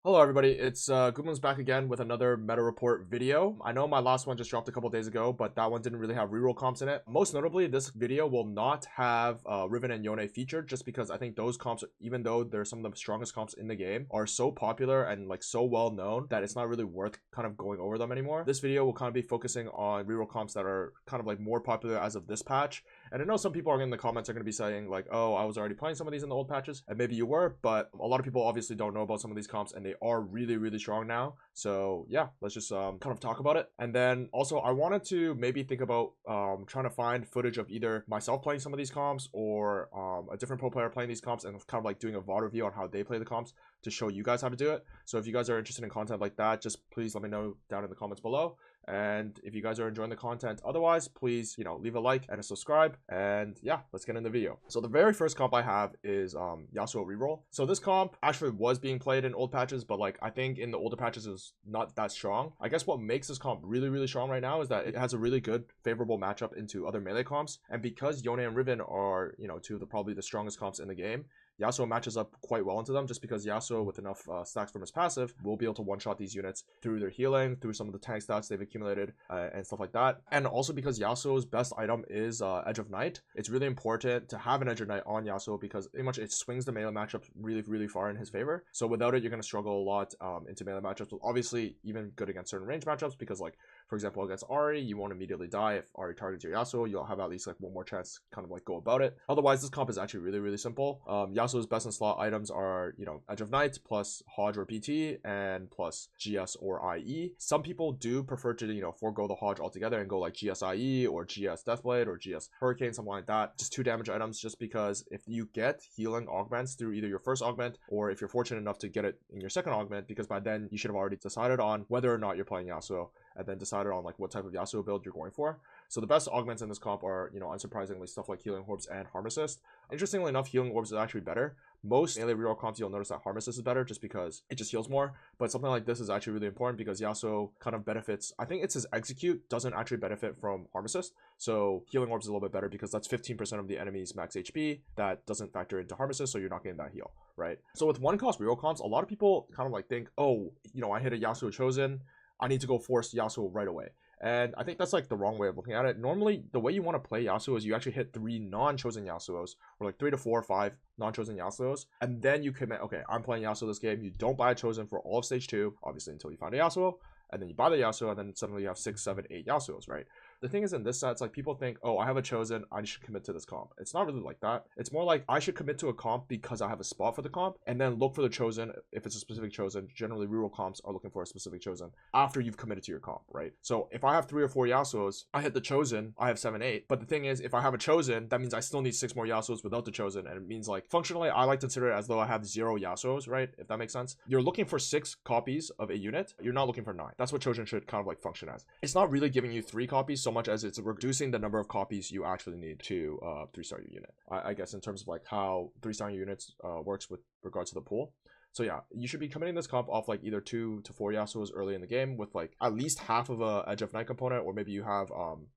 Hello everybody, it's guubums back again with another meta report video. I know my last one just dropped a couple days ago, but that one didn't really have reroll comps in it. Most notably, this video will not have Riven and Yone featured just because I think those comps, even though they're some of the strongest comps in the game, are so popular and like so well known that it's not really worth kind of going over them anymore. This video will kind of be focusing on reroll comps that are kind of like more popular as of this patch. And I know some people are in the comments are going to be saying like, oh, I was already playing some of these in the old patches, and maybe you were, but a lot of people obviously don't know about some of these comps and they are really strong now. So yeah, let's just kind of talk about it. And then also I wanted to maybe think about trying to find footage of either myself playing some of these comps or a different pro player playing these comps and kind of like doing a VOD review on how they play the comps to show you guys how to do it. So if you guys are interested in content like that, just please let me know down in the comments below. And if you guys are enjoying the content otherwise, please, leave a like and a subscribe. And yeah, let's get in the video. So the very first comp I have is Yasuo Reroll. So this comp actually was being played in old patches, but like I think in the older patches it was not that strong. I guess what makes this comp really strong right now is that it has a really good favorable matchup into other melee comps. And because Yone and Riven are, two of the probably the strongest comps in the game, Yasuo matches up quite well into them just because Yasuo, with enough stacks from his passive, will be able to one-shot these units through their healing, through some of the tank stats they've accumulated, and stuff like that. And also because Yasuo's best item is Edge of Night, it's really important to have an Edge of Night on Yasuo because pretty much it swings the melee matchup really far in his favor. So without it, you're going to struggle a lot into melee matchups. Obviously, even good against certain range matchups because, like, for example, against Ahri, you won't immediately die. If Ahri targets your Yasuo, you'll have at least like one more chance to kind of like go about it. Otherwise, this comp is actually really simple. Yasuo's best in slot items are, Edge of Night plus Hodge or BT and plus GS or IE. Some people do prefer to, forego the Hodge altogether and go like GS IE or GS Deathblade or GS Hurricane, something like that. Just 2 damage items, just because if you get healing augments through either your first augment or if you're fortunate enough to get it in your second augment, because by then you should have already decided on whether or not you're playing Yasuo and then decided on like what type of Yasuo build you're going for. So the best augments in this comp are, unsurprisingly, stuff like Healing Orbs and Harm Assist. Interestingly enough, Healing Orbs is actually better. Most melee reroll comps, you'll notice that Harm Assist is better just because it just heals more. But something like this is actually really important because Yasuo kind of benefits, I think it's his execute doesn't actually benefit from Harm Assist. So Healing Orbs is a little bit better because that's 15% of the enemy's max HP. That doesn't factor into Harm Assist, so you're not getting that heal, right? So with one cost reroll comps, a lot of people kind of like think, oh, I hit a Yasuo Chosen, I need to go force Yasuo right away. And I think that's like the wrong way of looking at it. Normally, the way you want to play Yasuo is you actually hit 3 non-chosen Yasuos, or like 3 to 4 or 5 non-chosen Yasuos, and then you commit, okay, I'm playing Yasuo this game. You don't buy a chosen for all of stage 2, obviously until you find a Yasuo, and then you buy the Yasuo, and then suddenly you have 6, 7, 8 Yasuos, right? The thing is, in this set, it's like people think, oh, I have a chosen, I should commit to this comp. It's not really like that. It's more like I should commit to a comp because I have a spot for the comp, and then look for the chosen if it's a specific chosen. Generally, reroll comps are looking for a specific chosen after you've committed to your comp, right? So if I have 3 or 4 Yasuos, I hit the chosen, I have 7, 8. But the thing is, if I have a chosen, that means I still need 6 more Yasuos without the chosen, and it means like functionally, I like to consider it as though I have 0 Yasuos, right? If that makes sense. You're looking for 6 copies of a unit. You're not looking for 9. That's what chosen should kind of like function as. It's not really giving you 3 copies so much as it's reducing the number of copies you actually need to 3-star your unit. I guess in terms of like how 3-star your units works with regards to the pool. So yeah, you should be committing this comp off like either 2 to 4 Yasuos early in the game with like at least half of a Edge of Night component, or maybe you have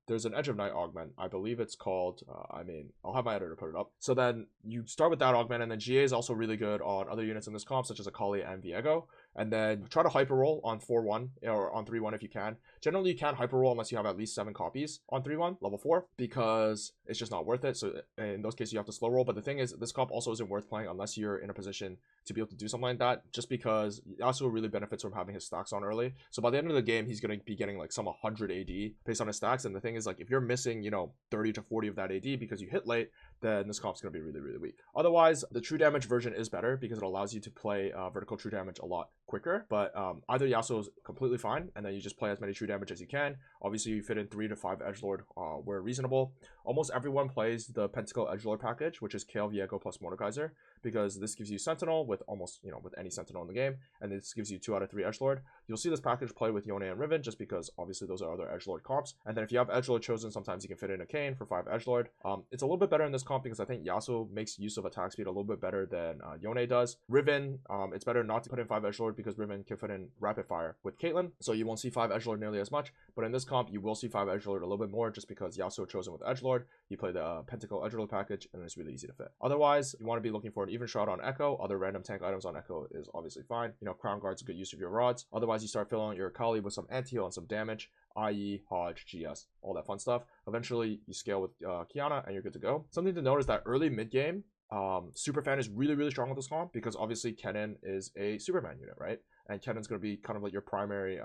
there's an Edge of Night augment. I believe it's called I'll have my editor put it up. So then you start with that augment, and then GA is also really good on other units in this comp, such as Akali and Viego. And then try to hyper roll on 4-1 or on 3-1 if you can. Generally, you can't hyper roll unless you have at least 7 copies on 3-1, level 4, because it's just not worth it. So in those cases, you have to slow roll. But the thing is, this comp also isn't worth playing unless you're in a position to be able to do something like that, just because Yasuo really benefits from having his stacks on early. So by the end of the game, he's going to be getting like some 100 AD based on his stacks. And the thing is, like, if you're missing, 30 to 40 of that AD because you hit late, then this comp's going to be really weak. Otherwise, the true damage version is better because it allows you to play vertical true damage a lot quicker. But either Yasuo is completely fine, and then you just play as many true damage as you can. Obviously, you fit in 3 to 5 edgelord where reasonable. Almost everyone plays the Pentacle edgelord package, which is Kayle, Viego plus Mordekaiser, because this gives you Sentinel with almost, with any Sentinel in the game, and this gives you 2 out of 3 edgelord. You'll see this package play with Yone and Riven just because obviously those are other edgelord comps. And then if you have edgelord chosen, sometimes you can fit in a Kayn for 5 edgelord. It's a little bit better in this comp because I think Yasuo makes use of attack speed a little bit better than Yone does. Riven, it's better not to put in 5 edgelord because Riven can fit in rapid fire with Caitlyn, so you won't see 5 edgelord nearly as much. But in this comp, you will see 5 edgelord a little bit more just because Yasuo chosen with edgelord Sword, you play the Pentacle Edgerly package, and it's really easy to fit. Otherwise, you want to be looking for an Even Shroud on Echo. Other random tank items on Echo is obviously fine. You know, Crown Guard's a good use of your rods. Otherwise, you start filling out your Akali with some anti-heal and some damage, i.e. Hodge, GS, all that fun stuff. Eventually, you scale with Kiana, and you're good to go. Something to note is that early mid-game, Superfan is really strong with this comp because obviously Kennen is a Superman unit, right? And Kennen's going to be kind of like your primary,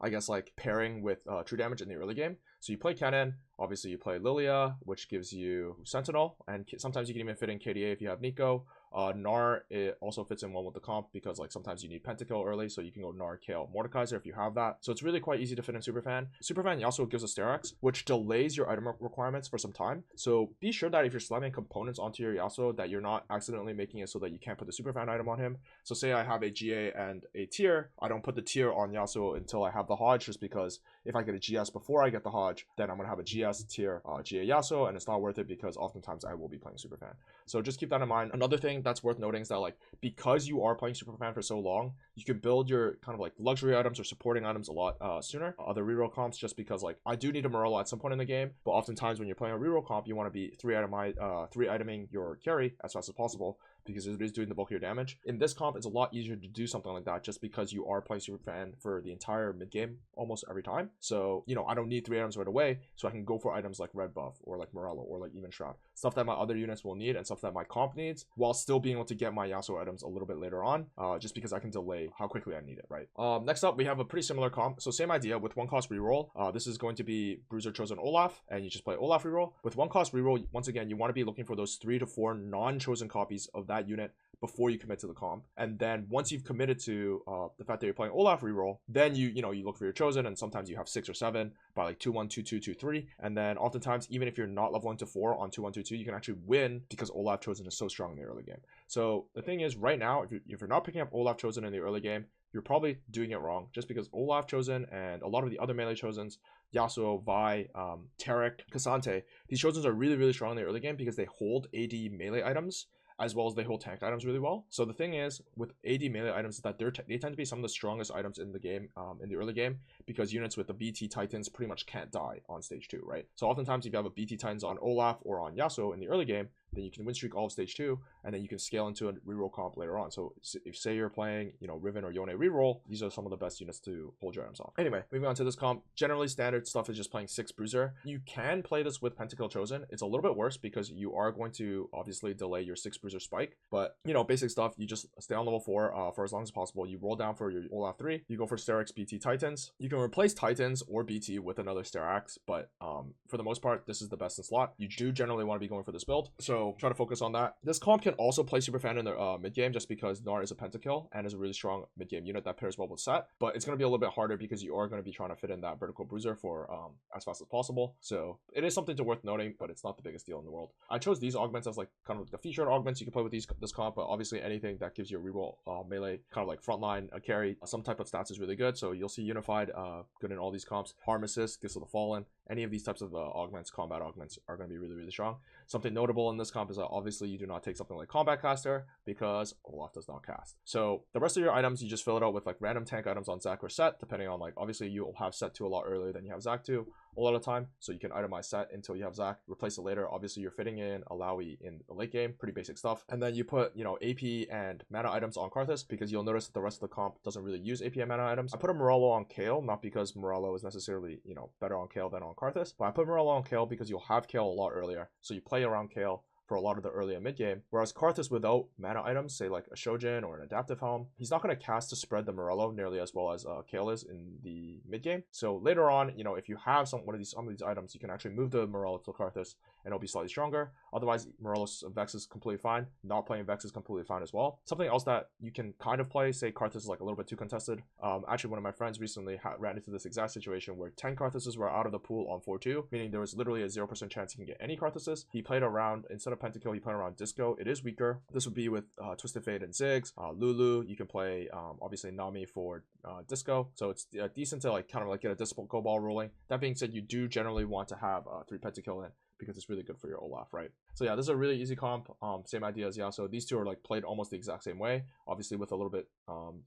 I guess, like pairing with true damage in the early game. So you play Kennen, obviously you play Lilia, which gives you Sentinel, and sometimes you can even fit in KDA if you have Nico. Gnar, it also fits in well with the comp because like sometimes you need Pentakill early, so you can go Gnar, Kayle, Mordekaiser if you have that. So it's really quite easy to fit in Superfan. Superfan also gives a Sterak's, which delays your item requirements for some time. So be sure that if you're slamming components onto your Yasuo, that you're not accidentally making it so that you can't put the Superfan item on him. So say I have a GA and a tier, I don't put the tier on Yasuo until I have the Hodge, just because if I get a GS before I get the Hodge, then I'm going to have a GS tier GA Yasuo, and it's not worth it because oftentimes I will be playing Superfan. So just keep that in mind. Another thing that's worth noting is that like because you are playing Superfan for so long, you can build your kind of like luxury items or supporting items a lot sooner. Other reroll comps, just because like I do need a Morello at some point in the game, but oftentimes when you're playing a reroll comp, you want to be three iteming your carry as fast as possible, because it is doing the bulk of your damage. In this comp, it's a lot easier to do something like that just because you are playing Superfan for the entire mid game almost every time. So, you know, I don't need 3 items right away, so I can go for items like Red Buff or like Morello or like even Shroud. Stuff that my other units will need and stuff that my comp needs, while still being able to get my Yasuo items a little bit later on, just because I can delay how quickly I need it, right? Next up, we have a pretty similar comp. So same idea with 1-cost reroll. This is going to be Bruiser Chosen Olaf, and you just play Olaf reroll. With 1-cost reroll, once again, you want to be looking for those 3 to 4 non-chosen copies of that unit before you commit to the comp. And then once you've committed to the fact that you're playing Olaf reroll, then you look for your chosen, and sometimes you have 6 or 7 by like 2-1, 2-2, 2-3. And then oftentimes, even if you're not leveling to 4 on 2-1, 2-2, you can actually win because Olaf chosen is so strong in the early game. So the thing is, right now, if you're not picking up Olaf chosen in the early game, you're probably doing it wrong, just because Olaf chosen and a lot of the other melee chosens, Yasuo, Vi, Taric, Cassante, these chosens are really strong in the early game because they hold AD melee items as well as they hold tank items really well. So the thing is with AD melee items is that they tend to be some of the strongest items in the game, in the early game, because units with the BT Titans pretty much can't die on stage 2, right? So oftentimes if you have a BT Titans on Olaf or on Yasuo in the early game, then you can win streak all of stage 2, and then you can scale into a reroll comp later on. So if say you're playing, Riven or Yone reroll, these are some of the best units to hold your items off. Anyway, moving on to this comp, generally standard stuff is just playing 6 Bruiser. You can play this with Pentakill chosen. It's a little bit worse because you are going to obviously delay your 6 Bruiser spike, but basic stuff, you just stay on level 4 for as long as possible. You roll down for your Olaf 3, you go for Sterak's BT Titans. You can replace Titans or BT with another Sterak's, but for the most part, this is the best in slot. You do generally want to be going for this build, so try to focus on that. This comp can also play Superfan in the mid game, just because Gnar is a pentakill and is a really strong mid game unit that pairs well with Set, but it's going to be a little bit harder because you are going to be trying to fit in that vertical bruiser for as fast as possible. So it is something worth noting, but it's not the biggest deal in the world. I chose these augments as like kind of the featured augments you can play with this comp, but obviously anything that gives you a reroll melee, kind of like frontline carry, some type of stats is really good. So you'll see Unified good in all these comps. Harm Assist, Gifts of the Fallen, any of these types of augments, combat augments, are going to be really strong. Something notable in this comp is that obviously you do not take something like Combat Caster because Olaf does not cast. So the rest of your items, you just fill it out with like random tank items on Zac or Set, depending on like, obviously you'll have Set 2 a lot earlier than you have Zac 2 a lot of time, so you can itemize Set until you have Zac, replace it later. Obviously you're fitting in Alawi in the late game, pretty basic stuff. And then you put AP and mana items on Karthus, because you'll notice that the rest of the comp doesn't really use AP and mana items. I put a Morello on Kayle, not because Morello is necessarily better on Kayle than on Karthus, but I put Morello on Kayle because you'll have Kayle a lot earlier, so you play around Kayle for a lot of the early and mid game. Whereas Karthus without mana items, say like a Shojin or an Adaptive Helm, he's not going to cast to spread the Morello nearly as well as Kayle is in the mid game. So later on, if you have some of these items, you can actually move the Morello to Karthus and it'll be slightly stronger. Otherwise, Morello's Vex is completely fine. Not playing Vex is completely fine as well. Something else that you can kind of play, say Karthus is like a little bit too contested. Actually, one of my friends recently ran into this exact situation where 10 Karthuses were out of the pool on 4-2, meaning there was literally a 0% chance he can get any Karthuses. He played around, instead of Pentakill, he played around Disco. It is weaker. This would be with Twisted Fate and Ziggs. Lulu, you can play obviously Nami for Disco. So it's decent to like kind of like get a Disco ball rolling. That being said, you do generally want to have 3 Pentakill in, because it's really good for your Olaf, right? So yeah, this is a really easy comp. Same idea as Yasuo. These two are like played almost the exact same way, obviously with a little bit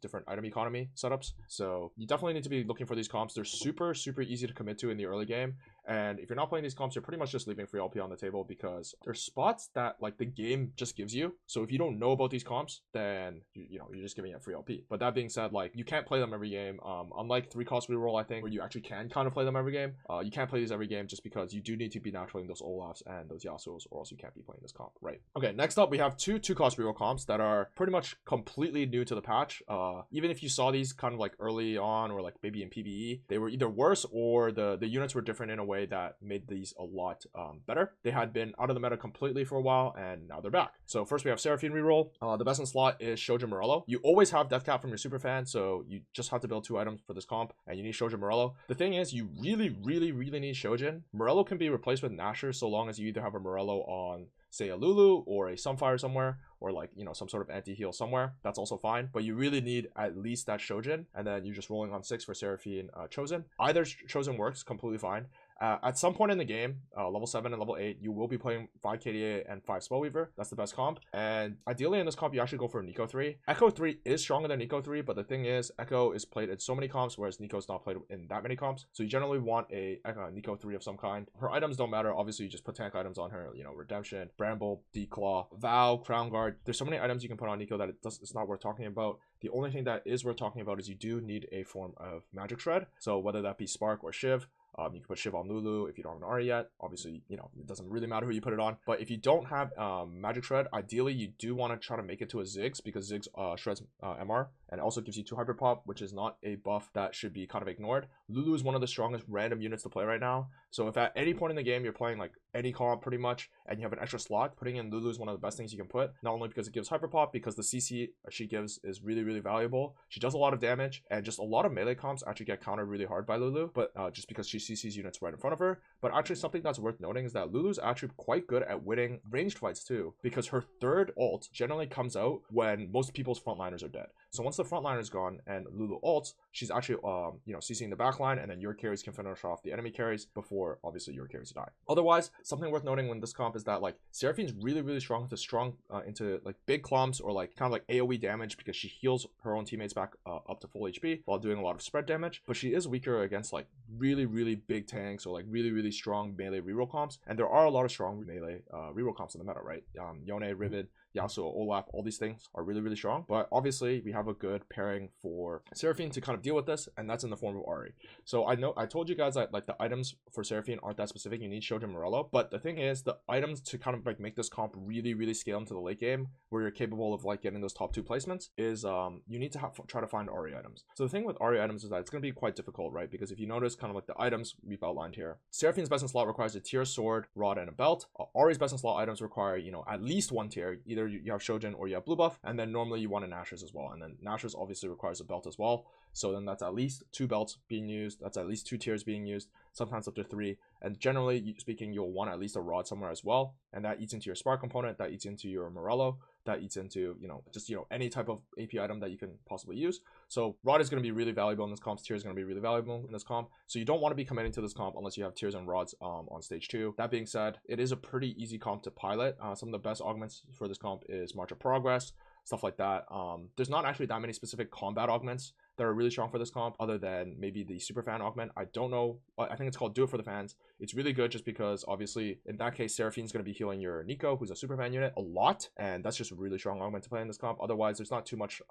different item economy setups. So you definitely need to be looking for these comps. They're super easy to commit to in the early game. And if you're not playing these comps, you're pretty much just leaving free LP on the table because there's spots that like the game just gives you. So if you don't know about these comps, then you know you're just giving it free LP. But that being said, like you can't play them every game. Unlike 3-cost reroll, I think, where you actually can kind of play them every game. You can't play these every game just because you do need to be naturally those Olafs and those Yasuos, or else you can't be playing this comp, right? Okay, next up we have two 2-cost reroll comps that are pretty much completely new to the patch. Even if you saw these kind of like early on or like maybe in PvE, they were either worse or the units were different in a way that made these a lot better. They had been out of the meta completely for a while and now they're back. So first we have Seraphine Reroll. The best in slot is Shoja Morello. You always have death cap from your Superfan, so you just have to build 2 items for this comp and you need Shoja Morello. The thing is, you really need Shojin. Morello can be replaced with Nashor so long as you either have a Morello on, say, a Lulu or a Sunfire somewhere, or like, you know, some sort of anti-heal somewhere. That's also fine, but you really need at least that Shojin, and then you're just rolling on 6 for Seraphine Chosen. Either Chosen works completely fine. At some point in the game, level 7 and level 8, you will be playing 5 KDA and 5 Spellweaver. That's the best comp. And ideally in this comp, you actually go for Nico 3. Echo 3 is stronger than Nico 3, but the thing is, Echo is played in so many comps, whereas Nico's not played in that many comps. So you generally want a Nico 3 of some kind. Her items don't matter. Obviously, you just put tank items on her, you know, Redemption, Bramble, Declaw, Vow, Crown Guard. There's so many items you can put on Nico that it's not worth talking about. The only thing that is worth talking about is you do need a form of Magic Shred. So whether that be Spark or Shiv, you can put Shiv on Lulu if you don't have an Ahri yet. Obviously, you know, it doesn't really matter who you put it on. But if you don't have Magic Shred, ideally you do want to try to make it to a Ziggs, because Ziggs shreds MR and also gives you 2 Hyper Pop, which is not a buff that should be kind of ignored. Lulu is one of the strongest random units to play right now. So if at any point in the game you're playing like any comp pretty much and you have an extra slot, putting in Lulu is one of the best things you can put. Not only because it gives Hyper Pop, because the CC she gives is really valuable. She does a lot of damage, and just a lot of melee comps actually get countered really hard by Lulu, but just because she CCs units right in front of her. But actually something that's worth noting is that Lulu's actually quite good at winning ranged fights too, because her third ult generally comes out when most people's frontliners are dead. So once the frontliner is gone and Lulu ults, she's actually you know, CCing the backline, and then your carries can finish off the enemy carries before obviously your carries die. Otherwise, something worth noting when this comp is that like Seraphine's really strong into like big clumps or like kind of like AoE damage, because she heals her own teammates back up to full HP while doing a lot of spread damage. But she is weaker against like really big tanks or like really strong melee reroll comps, and there are a lot of strong melee reroll comps in the meta, right? Yone, Riven, Yasuo, Olaf, all these things are really strong. But obviously we have a good pairing for Seraphine to kind of deal with this, and that's in the form of Ahri. So I know I told you guys that like the items for Seraphine aren't that specific. You need Shojin Morello, but the thing is, the items to kind of like make this comp really scale into the late game, where you're capable of like getting those top 2 placements, is you need to try to find Ahri items. So the thing with Ahri items is that it's going to be quite difficult, right? Because if you notice kind of like the items we've outlined here, Seraphine's best in slot requires a tier, sword, rod, and a belt. Ahri's best in slot items require, you know, at least 1 tier. Either you have Shojin or you have blue buff, and then normally you want a Nashor's as well, and then Nashor's obviously requires a belt as well. So then that's at least 2 belts being used, that's at least 2 tiers being used, sometimes up to 3, and generally speaking you'll want at least a rod somewhere as well, and that eats into your spark component, that eats into your Morello, that eats into, you know, just, you know, any type of AP item that you can possibly use. So rod is going to be really valuable in this comp, tier is going to be really valuable in this comp, so you don't want to be committing to this comp unless you have tiers and rods on stage 2. That being said, it is a pretty easy comp to pilot. Some of the best augments for this comp is March of Progress, stuff like that. There's not actually that many specific combat augments that are really strong for this comp, other than maybe the Superfan augment. I don't know, I think it's called Do It For The Fans. It's really good just because obviously in that case Seraphine's going to be healing your Nico, who's a Superfan unit, a lot, and that's just a really strong augment to play in this comp. Otherwise there's not too much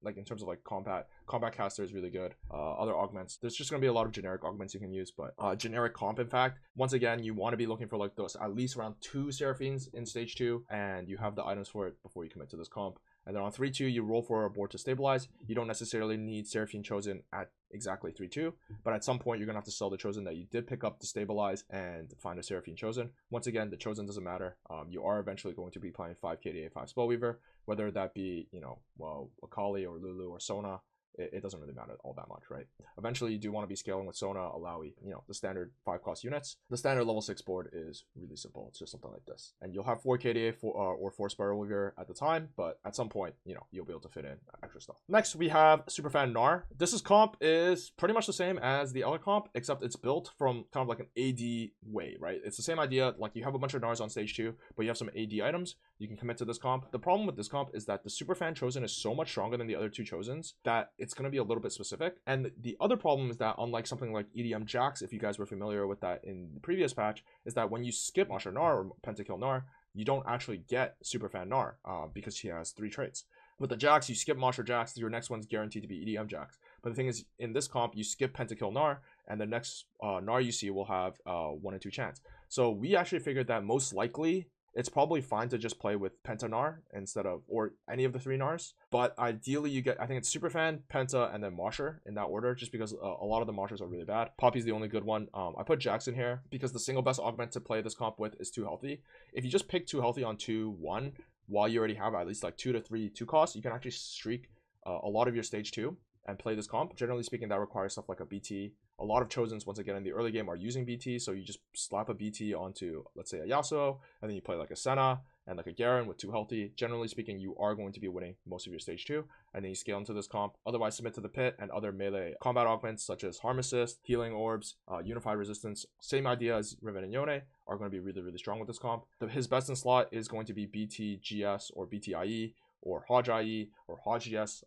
like in terms of like combat caster is really good. Other augments, there's just going to be a lot of generic augments you can use, but generic comp, in fact, once again you want to be looking for like those at least around 2 Seraphines in stage 2, and you have the items for it before you commit to this comp. And then on 3-2, you roll for a board to stabilize. You don't necessarily need Seraphine Chosen at exactly 3-2, but at some point you're gonna have to sell the Chosen that you did pick up to stabilize and find a Seraphine Chosen. Once again, the Chosen doesn't matter. You are eventually going to be playing 5 KDA, 5 Spellweaver, whether that be, you know, well, Akali or Lulu or Sona. it doesn't really matter all that much, right? Eventually, you do want to be scaling with Sona, Alawi, you know, the standard 5-cost units. The standard level 6 board is really simple. It's just something like this. And you'll have 4 KDA or 4 Spiral Weaver at the time, but at some point, you know, you'll be able to fit in extra stuff. Next, we have Superfan Gnar. This comp is pretty much the same as the other comp, except it's built from kind of like an AD way, right? It's the same idea, like you have a bunch of Gnars on stage 2, but you have some AD items. You can commit to this comp. The problem with this comp is that the Superfan chosen is so much stronger than the other 2 chosens that it's going to be a little bit specific. And the other problem is that unlike something like EDM Jax, if you guys were familiar with that in the previous patch, is that when you skip Masha Gnar or Pentakill Gnar, you don't actually get Superfan Gnar because he has 3 traits. With the Jax, you skip Masha Jax, your next one's guaranteed to be EDM Jax. But the thing is, in this comp, you skip Pentakill Gnar, and the next Gnar you see will have 1 in 2 chance. So we actually figured that most likely it's probably fine to just play with Penta Gnar instead of, or any of the 3 Gnars. But ideally you get, I think it's Superfan, Penta, and then Masher in that order, just because a lot of the Mashers are really bad. Poppy's the only good one. I put Jackson here because the single best augment to play this comp with is 2 healthy. If you just pick 2 healthy on 2-1, while you already have at least like 2 to 3 2 costs, you can actually streak a lot of your stage 2 and play this comp. Generally speaking, that requires stuff like a BT. A lot of chosens, once again, in the early game are using BT, so you just slap a BT onto, let's say, a Yasuo, and then you play like a Senna and like a Garen with 2 healthy. Generally speaking, you are going to be winning most of your stage 2, and then you scale into this comp. Otherwise, submit to the pit and other melee combat augments such as Harm Assist, Healing Orbs, Unified Resistance. Same idea as Riven and Yone are going to be really, really strong with this comp. His best in slot is going to be BT GS or BT IE, or Hodge IE or Hodge GS.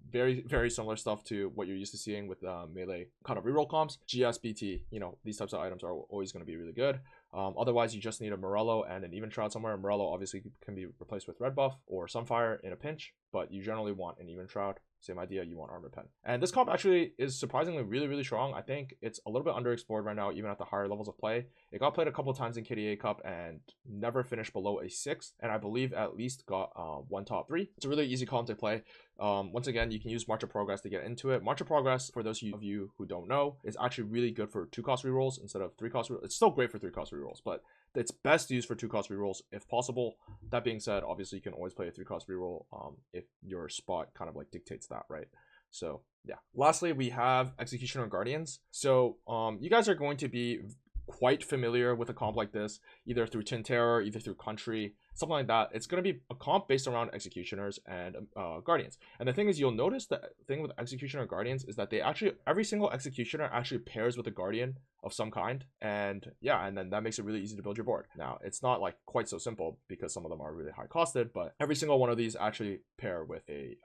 Very, very similar stuff to what you're used to seeing with melee kind of reroll comps. GS, BT, you know, these types of items are always going to be really good. Otherwise, you just need a Morello and an Even Shroud somewhere. Morello obviously can be replaced with Red Buff or Sunfire in a pinch, but you generally want an Even Shroud. Same idea, you want Armor Pen. And this comp actually is surprisingly really, really strong. I think it's a little bit underexplored right now, even at the higher levels of play. It got played a couple times in KDA Cup and never finished below a 6th, and I believe at least got 1 top 3. It's a really easy comp to play. Once again, you can use March of Progress to get into it. March of Progress, for those of you who don't know, is actually really good for 2-cost rerolls instead of 3-cost rerolls. It's still great for 3-cost rerolls, but it's best used for 2-cost rerolls if possible. That being said, obviously you can always play a 3-cost reroll if your spot kind of like dictates that, right? So yeah. Lastly, we have Executioner Guardians. So you guys are going to be quite familiar with a comp like this, either through Tin Terror, either through Country, something like that. It's going to be a comp based around Executioners and Guardians. And the thing is, you'll notice the thing with Executioner Guardians is that they actually, every single Executioner actually pairs with a Guardian of some kind. And yeah, and then that makes it really easy to build your board. Now, it's not like quite so simple because some of them are really high costed, but every single one of these actually pair with a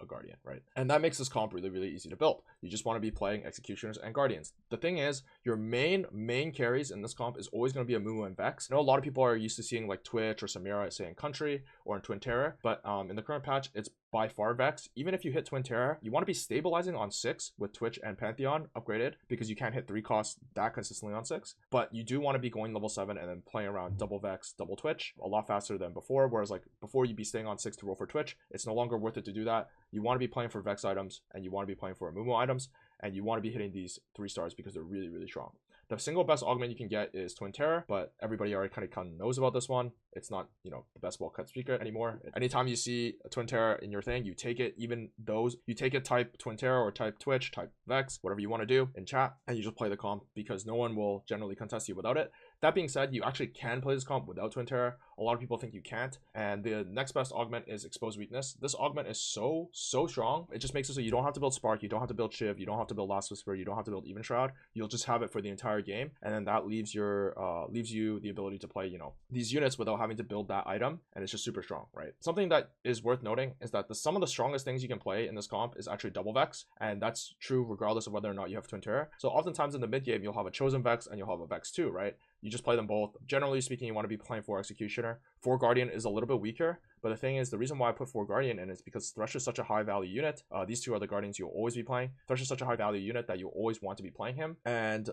Guardian, right? And that makes this comp really, really easy to build. You just want to be playing Executioners and Guardians. The thing is, your main carries in this comp is always going to be a Mumu and Vex. I know a lot of people are used to seeing like Twitch or Samira, say in Country or in Twin Terror, but in the current patch, it's by far Vex. Even if you hit Twin Terror, you want to be stabilizing on 6 with Twitch and Pantheon upgraded because you can't hit 3 costs that consistently on 6. But you do want to be going level 7 and then playing around double Vex, double Twitch a lot faster than before. Whereas like before, you'd be staying on 6 to roll for Twitch. It's no longer worth it to do that. You want to be playing for Vex items and you want to be playing for Mumu items, and you want to be hitting these 3 stars because they're really, really strong. The single best augment you can get is Twin Terror, but everybody already kind of knows about this one. It's not, you know, the best well-cut secret anymore. Anytime you see a Twin Terror in your thing, you take it. Even those, you take it type Twin Terror or type Twitch, type Vex, whatever you want to do in chat, and you just play the comp because no one will generally contest you without it. That being said, you actually can play this comp without Twin Terror. A lot of people think you can't. And the next best augment is Exposed Weakness. This augment is so strong. It just makes it so you don't have to build Spark, you don't have to build Shiv, you don't have to build Last Whisper, you don't have to build Even Shroud. You'll just have it for the entire game. And then that leaves you the ability to play, you know, these units without having to build that item. And it's just super strong, right? Something that is worth noting is that some of the strongest things you can play in this comp is actually double Vex. And that's true regardless of whether or not you have Twin Terror. So oftentimes in the mid game, you'll have a Chosen Vex and you'll have a Vex too, right? You just play them both. Generally speaking, you want to be playing 4 Executioner. 4 Guardian is a little bit weaker, but the thing is, the reason why I put 4 Guardian in is because Thresh is such a high value unit. These 2 are the Guardians you'll always be playing. Thresh is such a high value unit that you always want to be playing him. And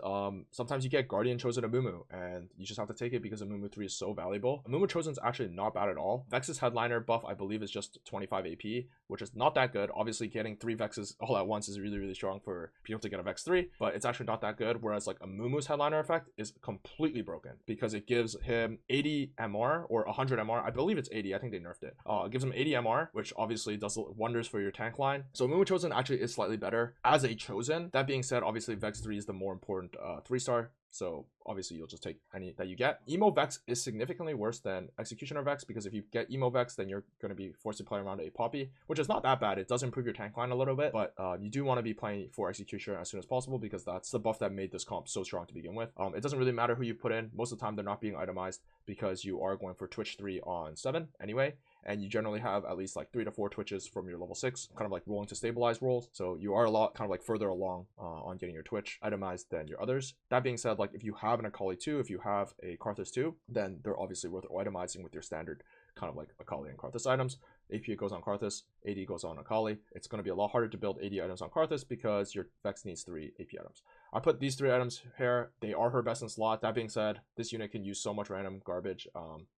sometimes you get Guardian chosen a Mumu, and you just have to take it because a Mumu 3 is so valuable. A Mumu chosen is actually not bad at all. Vex's headliner buff, I believe, is just 25 AP, which is not that good. Obviously, getting 3 Vexes all at once is really, really strong for people to get a Vex 3, but it's actually not that good. Whereas like a Mumu's headliner effect is completely broken because it gives him 80 MR or 100 MR. I believe it's 80. I think they nerfed nerfed it. It gives them 80 MR, which obviously does wonders for your tank line. So Amumu Chosen actually is slightly better as a Chosen. That being said, obviously Vex 3 is the more important 3-star. So obviously you'll just take any that you get. Emo Vex is significantly worse than Executioner Vex, because if you get Emo Vex, then you're going to be forced to play around a Poppy, which is not that bad. It does improve your tank line a little bit, but you do want to be playing for Executioner as soon as possible, because that's the buff that made this comp so strong to begin with. It doesn't really matter who you put in. Most of the time they're not being itemized, because you are going for Twitch 3 on 7 anyway, and you generally have at least like 3 to 4 Twitches from your level 6, kind of like rolling to stabilize rolls. So you are a lot kind of like further along on getting your Twitch itemized than your others. That being said, like if you have an Akali 2, if you have a Karthus 2, then they're obviously worth itemizing with your standard kind of like Akali and Karthus items. AP goes on Karthus, AD goes on Akali. It's going to be a lot harder to build AD items on Karthus because your Vex needs 3 AP items. I put these 3 items here. They are her best in slot. That being said, this unit can use so much random garbage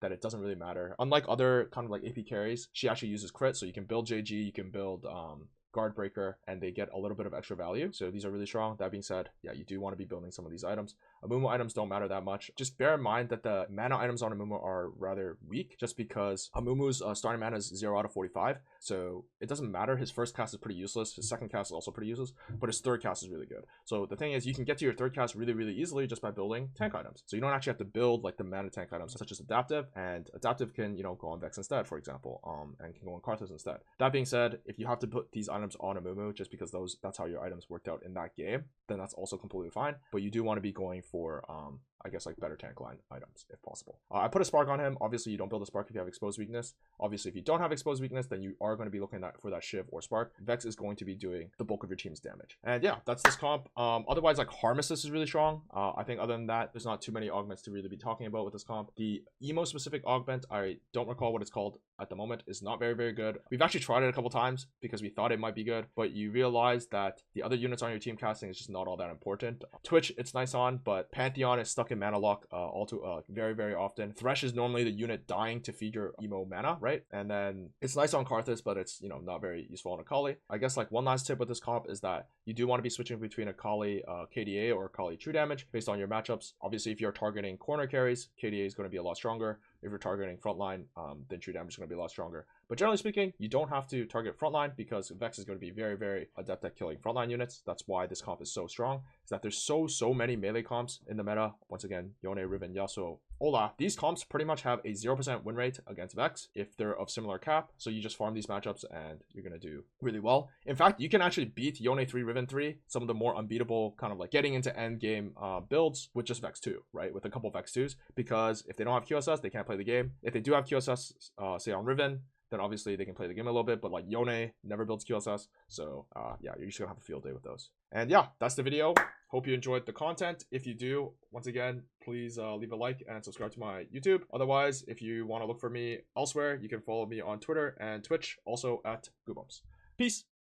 that it doesn't really matter. Unlike other kind of like AP carries, she actually uses crit, so you can build JG, you can build Guard Breaker, and they get a little bit of extra value. So these are really strong. That being said, yeah, you do want to be building some of these items. Amumu items don't matter that much. Just bear in mind that the mana items on Amumu are rather weak, just because Amumu's starting mana is 0 out of 45. So it doesn't matter. His first cast is pretty useless. His second cast is also pretty useless, but his third cast is really good. So the thing is, you can get to your third cast really, really easily just by building tank items. So you don't actually have to build like the mana tank items, such as Adaptive, and Adaptive can, you know, go on Vex instead, for example, and can go on Karthus instead. That being said, if you have to put these items on Amumu just because that's how your items worked out in that game, then that's also completely fine. But you do want to be going for I guess like better tank line items if possible. I put a Spark on him. Obviously you don't build a Spark if you have exposed weakness. Obviously if you don't have exposed weakness, then you are going to be looking for that Shiv or Spark. Vex is going to be doing the bulk of your team's damage. And yeah, that's this comp. Otherwise, like Harmesis is really strong. I think other than that, there's not too many augments to really be talking about with this comp. The emo specific augment, I don't recall what it's called at the moment, is not very, very good. We've actually tried it a couple times because we thought it might be good, but you realize that the other units on your team casting is just not all that important. Twitch, it's nice on, but Pantheon is stuck in mana lock very, very often. Thresh is normally the unit dying to feed your emo mana, right? And then it's nice on Karthus, but it's, you know, not very useful on Akali. I guess like one last tip with this comp is that you do want to be switching between Akali KDA or Akali true damage based on your matchups. Obviously, if you're targeting corner carries, KDA is going to be a lot stronger. If you're targeting frontline, then true damage is going to be a lot stronger. But generally speaking, you don't have to target frontline because Vex is going to be very, very adept at killing frontline units. That's why this comp is so strong, is that there's so many melee comps in the meta. Once again, Yone, Riven, Yasuo, Olaf. These comps pretty much have a 0% win rate against Vex if they're of similar cap. So you just farm these matchups and you're going to do really well. In fact, you can actually beat Yone 3, Riven 3, some of the more unbeatable kind of like getting into end game builds with just Vex 2, right? With a couple Vex 2s, because if they don't have QSS, they can't play the game. If they do have QSS, say on Riven, then obviously they can play the game a little bit, but like Yone never builds QSS. So yeah, you're just gonna have a field day with those. And yeah, that's the video. Hope you enjoyed the content. If you do, once again, please leave a like and subscribe to my YouTube. Otherwise, if you want to look for me elsewhere, you can follow me on Twitter and Twitch, also at guubums. Peace.